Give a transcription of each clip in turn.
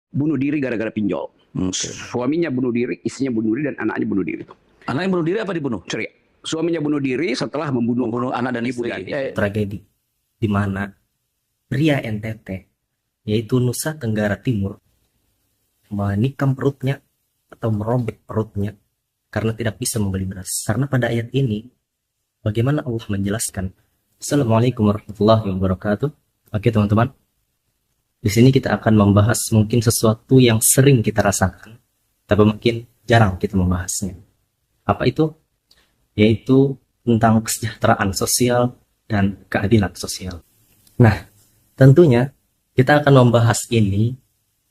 bunuh diri gara-gara pinjol. Oke. Suaminya bunuh diri, istrinya bunuh diri, dan anaknya bunuh diri. Anaknya bunuh diri apa dibunuh? Sorry, suaminya bunuh diri setelah membunuh Anak dan ibu istri. dan Tragedi di mana pria NTT, yaitu Nusa Tenggara Timur, menikam perutnya atau merobek perutnya karena tidak bisa membeli beras. Karena pada ayat ini, bagaimana Allah menjelaskan? Assalamualaikum warahmatullahi wabarakatuh. Oke teman-teman, di sini kita akan membahas mungkin sesuatu yang sering kita rasakan, tapi mungkin jarang kita membahasnya. Apa itu? Yaitu tentang kesejahteraan sosial dan keadilan sosial. Nah, tentunya kita akan membahas ini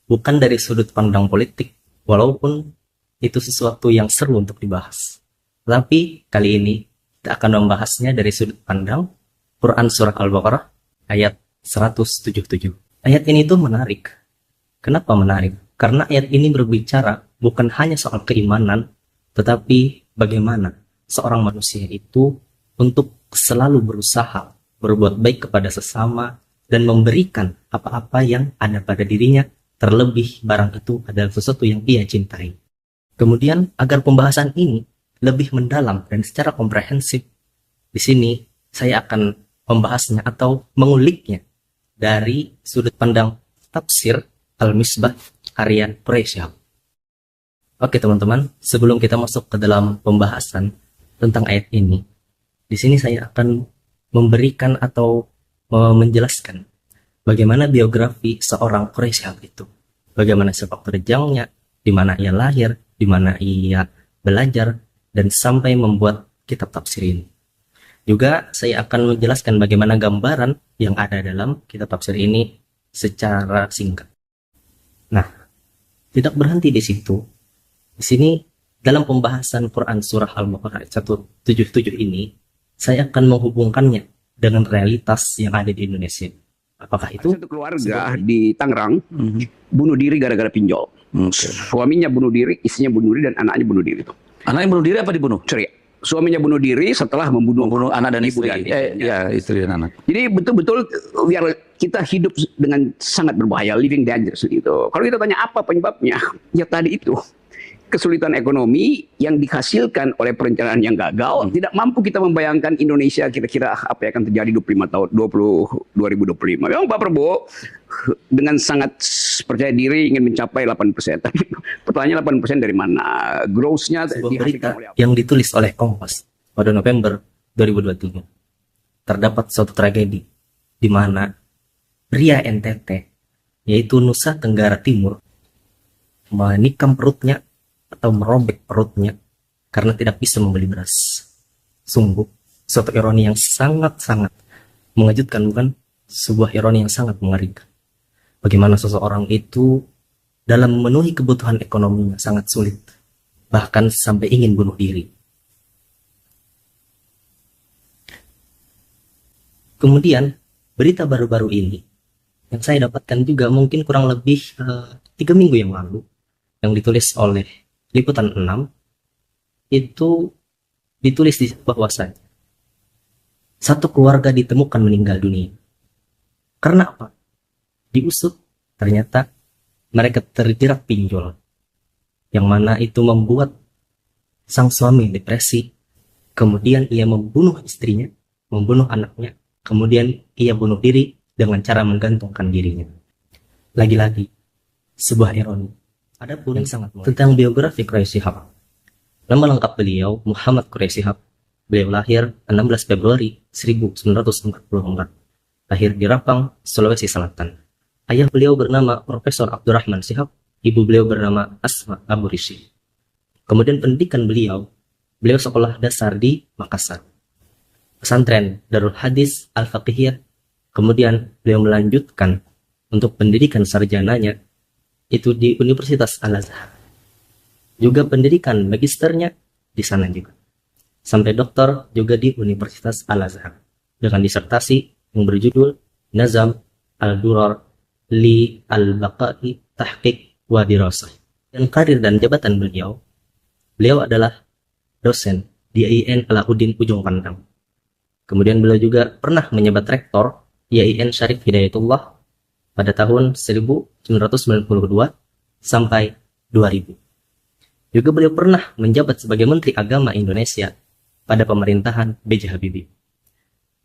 bukan dari sudut pandang politik, walaupun itu sesuatu yang seru untuk dibahas. Tapi kali ini kita akan membahasnya dari sudut pandang Quran Surah Al-Baqarah ayat 177. Ayat ini tuh menarik. Kenapa menarik? Karena ayat ini berbicara bukan hanya soal keimanan, tetapi bagaimana seorang manusia itu untuk selalu berusaha berbuat baik kepada sesama dan memberikan apa-apa yang ada pada dirinya, terlebih barang itu adalah sesuatu yang ia cintai. Kemudian agar pembahasan ini lebih mendalam dan secara komprehensif, di sini saya akan membahasnya atau menguliknya dari sudut pandang tafsir Al-Misbah karya Quraish. Oke teman-teman, sebelum kita masuk ke dalam pembahasan tentang ayat ini, di sini saya akan memberikan atau menjelaskan bagaimana biografi seorang Quraish itu, bagaimana sepak terjangnya, di mana ia lahir, di mana ia belajar, dan sampai membuat kitab tafsir ini. Juga saya akan menjelaskan bagaimana gambaran yang ada dalam kitab tafsir ini secara singkat. Nah, tidak berhenti di situ. Di sini dalam pembahasan Quran Surah Al-Baqarah 177 ini, saya akan menghubungkannya dengan realitas yang ada di Indonesia. Apakah itu? Satu keluarga di Tangerang bunuh diri gara-gara pinjol. Oke. Suaminya bunuh diri, istrinya bunuh diri, dan anaknya bunuh diri. Anaknya bunuh diri apa dibunuh? Sorry, suaminya bunuh diri setelah membunuh Anak dan ibu istri. dan Ya, istri dan anak. Jadi betul-betul biar kita hidup dengan sangat berbahaya, living dangerous gitu. Kalau kita tanya apa penyebabnya, ya tadi itu. Kesulitan ekonomi yang dihasilkan oleh perencanaan yang gagal. Tidak mampu kita membayangkan Indonesia kira-kira apa yang akan terjadi 2025. Memang Pak Prabowo dengan sangat percaya diri ingin mencapai 8%. Tapi pertanyaan 8% dari mana? Growth-nya Sebuah berita dihasilkan oleh apa? yang ditulis oleh Kompas pada November 2023. Terdapat suatu tragedi di mana pria NTT, yaitu Nusa Tenggara Timur, menikam perutnya atau merobek perutnya karena tidak bisa membeli beras. Sungguh suatu ironi yang sangat-sangat mengejutkan, bukan? Sebuah ironi yang sangat mengerikan. Bagaimana seseorang itu dalam memenuhi kebutuhan ekonominya sangat sulit, bahkan sampai ingin bunuh diri. Kemudian berita baru-baru ini yang saya dapatkan juga mungkin kurang lebih 3 minggu yang lalu, yang ditulis oleh Liputan 6, itu ditulis di bahwasanya satu keluarga ditemukan meninggal dunia. Karena apa? Diusut, ternyata mereka terjerat pinjol, yang mana itu membuat sang suami depresi, kemudian ia membunuh istrinya, membunuh anaknya, kemudian ia bunuh diri dengan cara menggantungkan dirinya. Lagi-lagi, sebuah ironi. Adapun yang sangat tentang biografi Quraish Shihab. Nama lengkap beliau Muhammad Quraish Shihab. Beliau lahir 16 Februari 1944. Lahir di Rapang, Sulawesi Selatan. Ayah beliau bernama Profesor Abdurrahman Shihab, ibu beliau bernama Asma Abu Rishi. Kemudian pendidikan beliau sekolah dasar di Makassar, pesantren Darul Hadis Al-Faqihiyah. Kemudian beliau melanjutkan untuk pendidikan sarjananya itu di Universitas Al-Azhar. Juga pendidikan magisternya di sana juga. Sampai doktor juga di Universitas Al-Azhar dengan disertasi yang berjudul Nazam Al-Durar li Al-Baqai Tahqiq wa Dirasah. Dan karir dan jabatan beliau adalah dosen di IAIN Alauddin Ujung Pandang. Kemudian beliau juga pernah menjabat rektor IAIN Syarif Hidayatullah pada tahun 1992 sampai 2000. Juga beliau pernah menjabat sebagai Menteri Agama Indonesia pada pemerintahan B.J. Habibie.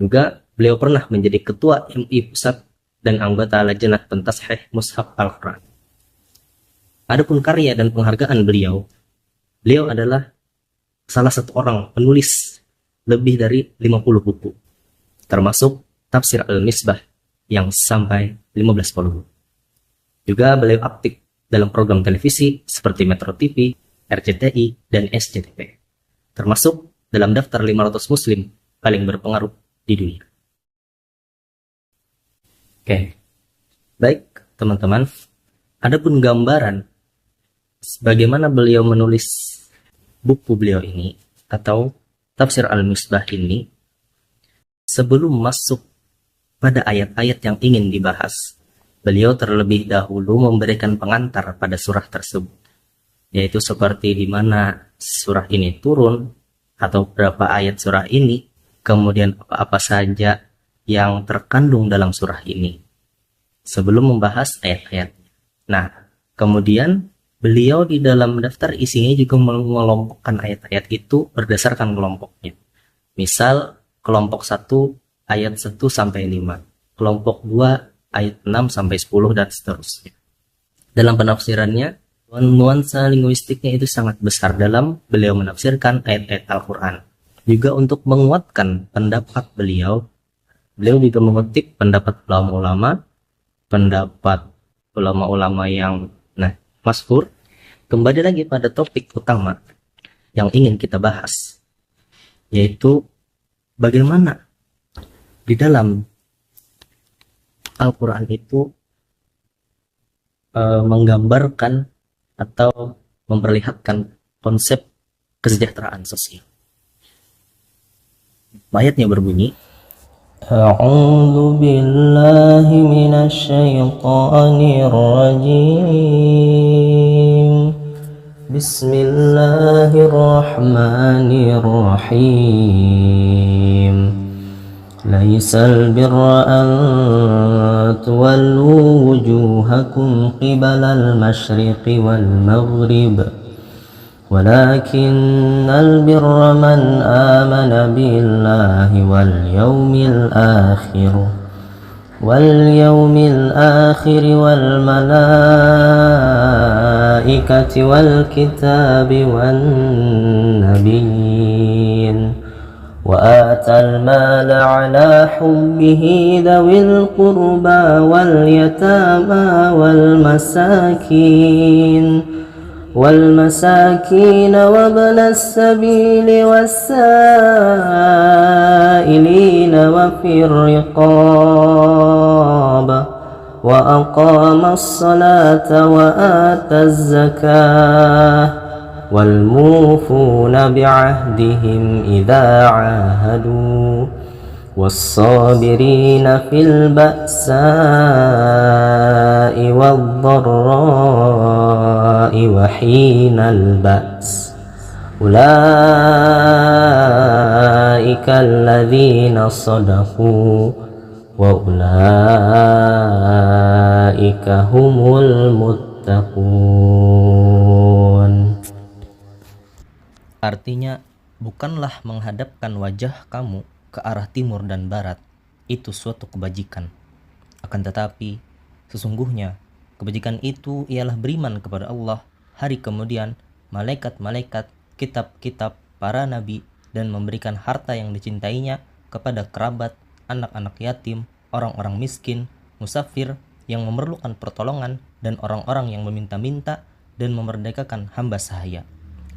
Juga beliau pernah menjadi Ketua MI Pusat dan anggota Lajnah Pentasheh Mushaf Al-Quran. Adapun karya dan penghargaan beliau adalah salah satu orang penulis lebih dari 50 buku, termasuk Tafsir Al-Misbah yang sampai 15 volume. Juga beliau aktif dalam program televisi seperti Metro TV, RCTI, dan SCTV, termasuk dalam daftar 500 muslim paling berpengaruh di dunia. Oke, baik teman-teman, adapun gambaran bagaimana beliau menulis buku beliau ini atau Tafsir Al-Misbah ini, sebelum masuk pada ayat-ayat yang ingin dibahas, beliau terlebih dahulu memberikan pengantar pada surah tersebut, yaitu seperti di mana surah ini turun atau berapa ayat surah ini, kemudian apa saja yang terkandung dalam surah ini, sebelum membahas ayat-ayat. Nah, kemudian beliau di dalam daftar isinya juga mengelompokkan ayat-ayat itu berdasarkan kelompoknya. Misal, kelompok 1 ayat 1 sampai 5, kelompok 2 ayat 6 sampai 10 dan seterusnya. Dalam penafsirannya, nuansa linguistiknya itu sangat besar dalam beliau menafsirkan ayat-ayat Al-Quran. Juga untuk menguatkan pendapat beliau juga mengutip pendapat ulama-ulama yang masyhur. Kembali lagi pada topik utama yang ingin kita bahas, yaitu bagaimana di dalam Al-Quran itu menggambarkan atau memperlihatkan konsep kesejahteraan sosial. Ayatnya berbunyi, A'udzu billahi minasyaitonir rajim. Bismillahirrahmanirrahim. Laisal birra an tuwallu wujuhakum qibalal masyriqi wal maghrib, ولكن البر من آمن بالله واليوم الآخر والملائكة والكتاب والنبيين وآتى المال على حبه ذوي القربى واليتامى والمساكين وابن السبيل والسائلين وفي الرقاب وأقام الصلاة وآتى الزكاة والموفون بعهدهم إذا عاهدوا والصابرين في البأساء والضراء وحين البأس أولئك الذين صدقوا وأولئك هم المتقون. Artinya, bukanlah menghadapkan wajah kamu ke arah timur dan barat itu suatu kebajikan. Akan tetapi, sesungguhnya kebajikan itu ialah beriman kepada Allah, hari kemudian, malaikat-malaikat, kitab-kitab, para nabi, dan memberikan harta yang dicintainya kepada kerabat, anak-anak yatim, orang-orang miskin, musafir yang memerlukan pertolongan, dan orang-orang yang meminta-minta dan memerdekakan hamba sahaya,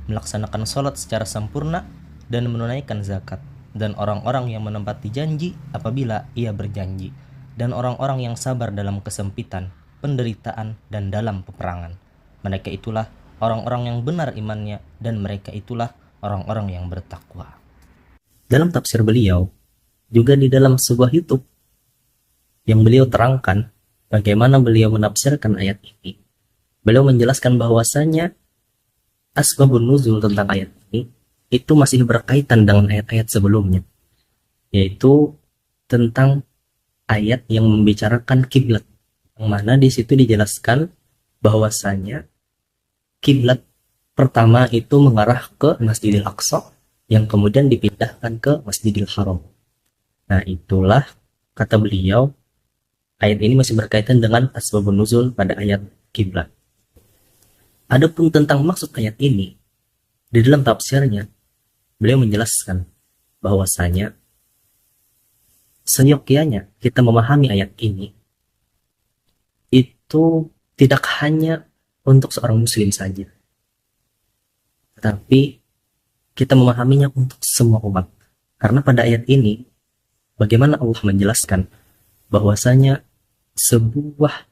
melaksanakan sholat secara sempurna dan menunaikan zakat, dan orang-orang yang menepati janji apabila ia berjanji, dan orang-orang yang sabar dalam kesempitan, penderitaan, dan dalam peperangan. Mereka itulah orang-orang yang benar imannya, dan mereka itulah orang-orang yang bertakwa. Dalam tafsir beliau, juga di dalam sebuah YouTube yang beliau terangkan bagaimana beliau menafsirkan ayat ini, beliau menjelaskan bahwasanya asbabun nuzul tentang ayat ini itu masih berkaitan dengan ayat-ayat sebelumnya, yaitu tentang ayat yang membicarakan kiblat, yang mana di situ dijelaskan bahwasanya kiblat pertama itu mengarah ke Masjidil Aqsa yang kemudian dipindahkan ke Masjidil Haram. Nah, itulah kata beliau, ayat ini masih berkaitan dengan asbabun nuzul pada ayat kiblat. Adapun tentang maksud ayat ini, di dalam tafsirnya beliau menjelaskan bahwasanya seyogyanya kita memahami ayat ini itu tidak hanya untuk seorang muslim saja, tetapi kita memahaminya untuk semua umat. Karena pada ayat ini bagaimana Allah menjelaskan bahwasanya sebuah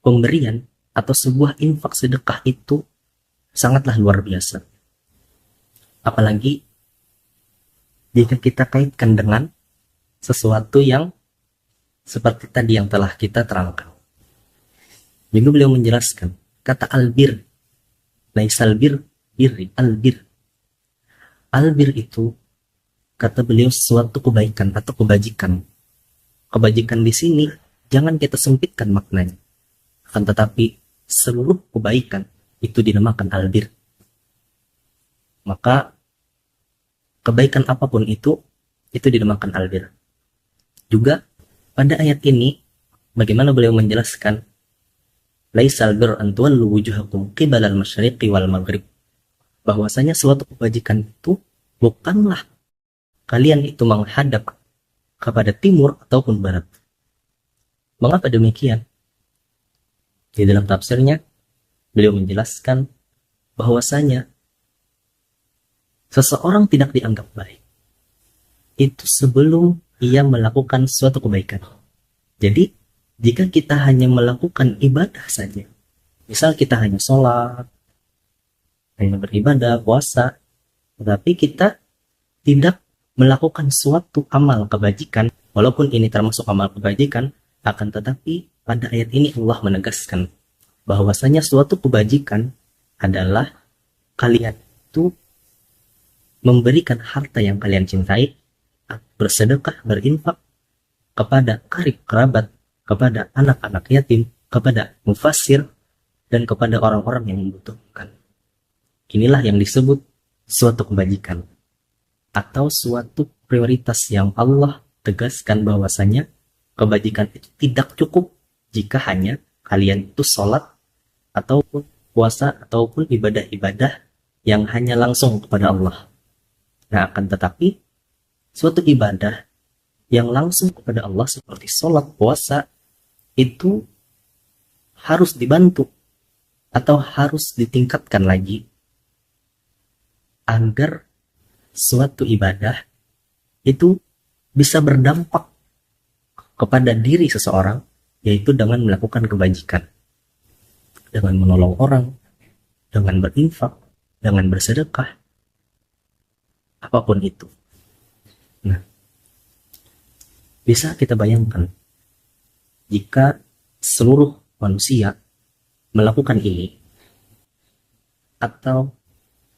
pemberian atau sebuah infak sedekah itu sangatlah luar biasa. Apalagi jika kita kaitkan dengan sesuatu yang seperti tadi yang telah kita terangkan. Juga beliau menjelaskan kata albir, laisal bir birri, albir. Albir itu kata beliau sesuatu kebaikan atau kebajikan. Kebajikan di sini jangan kita sempitkan maknanya. Akan tetapi seluruh kebaikan itu dinamakan albir. Maka kebaikan apapun itu dinamakan albir. Juga pada ayat ini bagaimana beliau menjelaskan laisal bir an tuwallu wujuhakum qibalal masyriqi wal maghrib, bahwasanya suatu kebajikan itu bukanlah kalian itu menghadap kepada timur ataupun barat. Mengapa demikian? Di dalam tafsirnya beliau menjelaskan bahwasanya seseorang tidak dianggap baik itu sebelum ia melakukan suatu kebaikan. Jadi jika kita hanya melakukan ibadah saja, misal kita hanya sholat, hanya beribadah, puasa, tetapi kita tidak melakukan suatu amal kebajikan, walaupun ini termasuk amal kebajikan, akan tetapi pada ayat ini Allah menegaskan bahwasanya suatu kebajikan adalah kalian itu memberikan harta yang kalian cintai, bersedekah, berinfak kepada karib kerabat, kepada anak-anak yatim, kepada mufasir, dan kepada orang-orang yang membutuhkan. Inilah yang disebut suatu kebajikan atau suatu prioritas yang Allah tegaskan bahwasanya kebajikan itu tidak cukup jika hanya kalian itu sholat ataupun puasa ataupun ibadah-ibadah yang hanya langsung kepada Allah. Nah, akan tetapi suatu ibadah yang langsung kepada Allah seperti sholat, puasa itu harus dibantu atau harus ditingkatkan lagi agar suatu ibadah itu bisa berdampak kepada diri seseorang, yaitu dengan melakukan kebajikan, dengan menolong orang, dengan berinfak, dengan bersedekah, apapun itu. Nah, bisa kita bayangkan jika seluruh manusia melakukan ini atau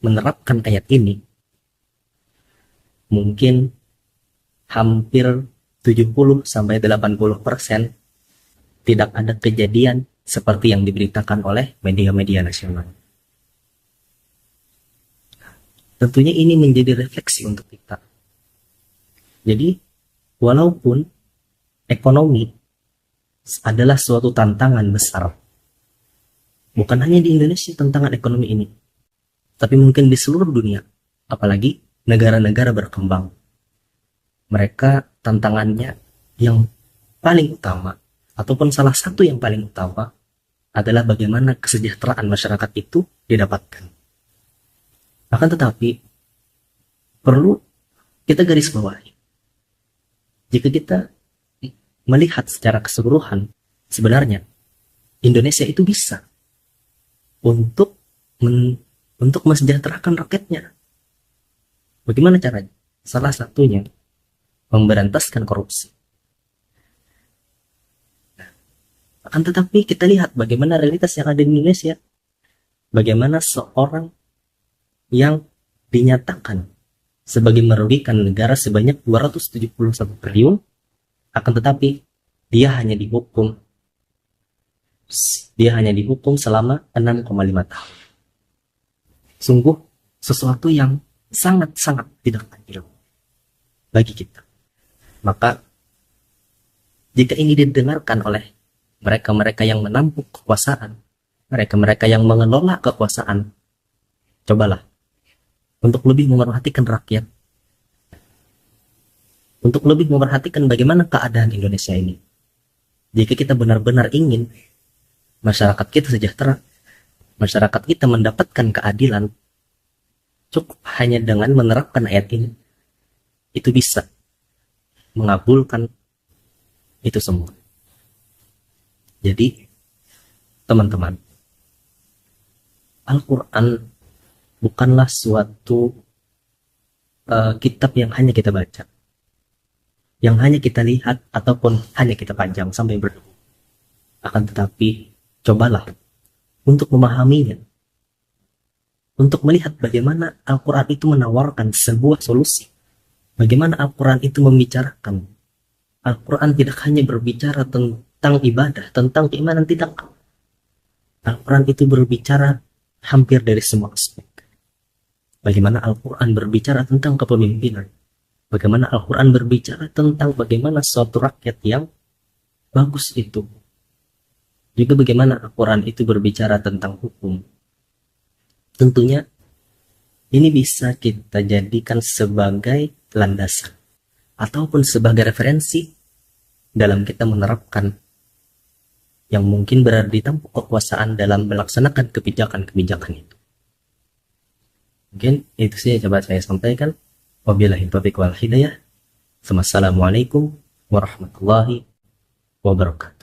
menerapkan ayat ini, mungkin hampir 70-80% tidak ada kejadian seperti yang diberitakan oleh media-media nasional. Tentunya ini menjadi refleksi untuk kita. Jadi, walaupun ekonomi adalah suatu tantangan besar, bukan hanya di Indonesia tantangan ekonomi ini, tapi mungkin di seluruh dunia, apalagi negara-negara berkembang. Mereka tantangannya yang paling utama, ataupun salah satu yang paling utama, adalah bagaimana kesejahteraan masyarakat itu didapatkan. Akan tetapi, perlu kita garis bawahi. Jika kita melihat secara keseluruhan, sebenarnya Indonesia itu bisa untuk mensejahterakan rakyatnya. Bagaimana caranya? Salah satunya memberantaskan korupsi. Akan tetapi kita lihat bagaimana realitas yang ada di Indonesia. Bagaimana seorang yang dinyatakan sebagai merugikan negara sebanyak 271 triliun, akan tetapi dia hanya dihukum selama 6,5 tahun. sungguh sesuatu yang sangat-sangat tidak adil bagi kita. Maka jika ini didengarkan oleh mereka-mereka yang menampung kekuasaan, mereka-mereka yang mengelola kekuasaan, cobalah untuk lebih memerhatikan rakyat, untuk lebih memerhatikan bagaimana keadaan Indonesia ini. Jika kita benar-benar ingin masyarakat kita sejahtera, masyarakat kita mendapatkan keadilan, cukup hanya dengan menerapkan ayat ini, itu bisa mengabulkan itu semua. Jadi, teman-teman, Al-Quran bukanlah suatu kitab yang hanya kita baca, yang hanya kita lihat, ataupun hanya kita panjang sampai berdebu. Akan tetapi, cobalah untuk memahaminya, untuk melihat bagaimana Al-Quran itu menawarkan sebuah solusi, bagaimana Al-Quran itu membicarakan. Al-Quran tidak hanya berbicara tentang ibadah, tentang keimanan, tidak. Al-Quran itu berbicara hampir dari semua aspek. Bagaimana Al-Quran berbicara tentang kepemimpinan, bagaimana Al-Quran berbicara tentang bagaimana suatu rakyat yang bagus itu, juga bagaimana Al-Quran itu berbicara tentang hukum. Tentunya ini bisa kita jadikan sebagai landasan ataupun sebagai referensi dalam kita menerapkan yang mungkin berada di tampuk kekuasaan dalam melaksanakan kebijakan-kebijakan itu. Mungkin itu sih yang coba saya sampaikan. Wabillahi taufiq wal hidayah. Wassalamualaikum warahmatullahi wabarakatuh.